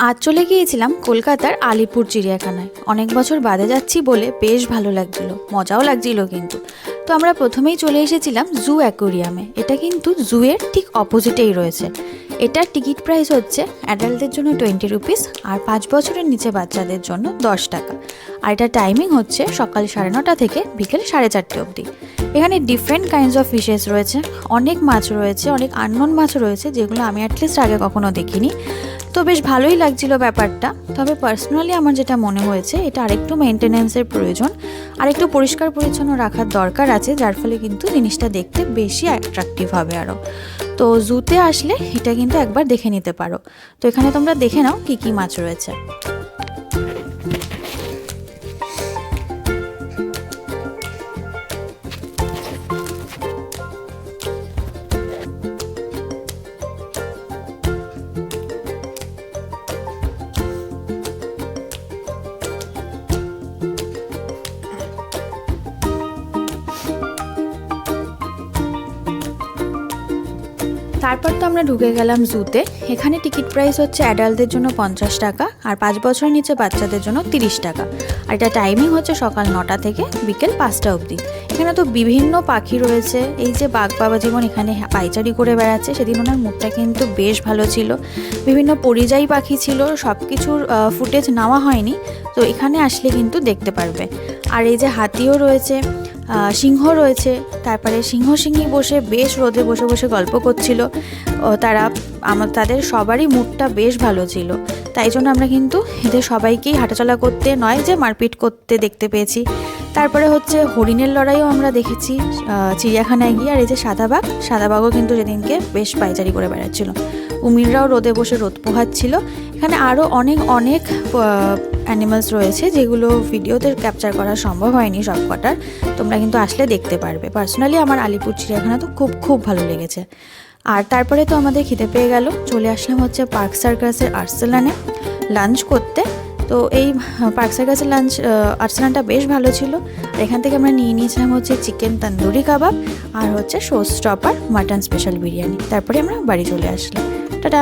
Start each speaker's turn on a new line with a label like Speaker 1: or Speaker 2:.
Speaker 1: আজ চলে গিয়েছিলাম কলকাতার আলিপুর চিড়িয়াখানায়। অনেক বছর বাদে যাচ্ছি বলে বেশ ভালো লাগছিল, মজাও লাগছিল কিন্তু। তো আমরা প্রথমেই চলে এসেছিলাম জু অ্যাকোরিয়ামে। এটা কিন্তু জুয়ের ঠিক অপোজিটেই রয়েছে। এটার টিকিট প্রাইস হচ্ছে অ্যাডাল্টদের জন্য 20 রুপিস আর 5 বছরের নিচে বাচ্চাদের জন্য 10 টাকা। আর এটা টাইমিং হচ্ছে সকাল 9:30 থেকে বিকেল 4:30 অবধি। এখানে ডিফারেন্ট কাইন্ডস অফ ফিশেস রয়েছে, অনেক মাছ রয়েছে, অনেক আননোন মাছ রয়েছে যেগুলো আমি অ্যাটলিস্ট আগে কখনো দেখিনি। তো বেশ ভালোই লাগছিল ব্যাপারটা। তবে পার্সোনালি আমার যেটা মনে হয়েছে, এটা আরেকটু মেনটেন্যান্সের প্রয়োজন, আরেকটু পরিষ্কার পরিচ্ছন্ন রাখার দরকার আছে, যার ফলে কিন্তু জিনিসটা দেখতে বেশি অ্যাট্রাকটিভ হবে আরও। তো জুতে আসলে এটা কিন্তু একবার দেখে নিতে পারো। তো এখানে তোমরা দেখে নাও কী কী মাছ রয়েছে। তারপর তো আমরা ঢুকে গেলাম জুতে। এখানে টিকিট প্রাইস হচ্ছে অ্যাডাল্টদের জন্য 50 টাকা আর 5 বছরের নিচে বাচ্চাদের জন্য 30 টাকা। আর এটা টাইমিং হচ্ছে সকাল 9টা থেকে বিকেল 5টা অবধি। এখানে তো বিভিন্ন পাখি রয়েছে। এই যে বাঘ বাবা যেমন এখানে পাইচারি করে বেড়াচ্ছে, সেদিন ওনার মুখটা কিন্তু বেশ ভালো ছিল। বিভিন্ন পরিযায়ী পাখি ছিল, সব কিছুর ফুটেজ নেওয়া হয়নি, তো এখানে আসলে কিন্তু দেখতে পারবে। আর এই যে হাতিও রয়েছে, সিংহ রয়েছে। তারপরে সিংহ সিংহী বসে বেশ রোদে বসে বসে গল্প করছিল। তাদের সবারই মুডটা বেশ ভালো ছিল, তাই জন্য আমরা কিন্তু এদের সবাইকেই হাঁটাচলা করতে নয় যে মারপিট করতে দেখতে পেয়েছি। তারপরে হচ্ছে হরিণের লড়াইও আমরা দেখেছি চিড়িয়াখানায় গিয়ে। আর এই যে সাদাবাঘও কিন্তু সেদিনকে বেশ পাইচারি করে বেড়াচ্ছিল। কুমিররাও রোদে বসে রোদ পোহাচ্ছিল। এখানে আরও অনেক অ্যানিমালস রয়েছে যেগুলো ভিডিওতে ক্যাপচার করা সম্ভব হয়নি সব কটার। তোমরা কিন্তু আসলে দেখতে পারবে। পার্সোনালি আমার আলিপুর চিড়িয়াখানা তো খুব ভালো লেগেছে। আর তারপরে তো আমাদের খিদে পেয়ে গেল, চলে আসলাম হচ্ছে পার্ক সার্কাসের আর্সেলানে লাঞ্চ করতে। তো এই পার্ক সার্কাসের আর্সেলানটা বেশ ভালো ছিল। এখান থেকে আমরা নিয়ে নিয়েছিলাম হচ্ছে চিকেন তন্দুরি কাবাব আর হচ্ছে show stopper mutton special biryani. তারপরে আমরা বাড়ি চলে আসলাম। টাটা।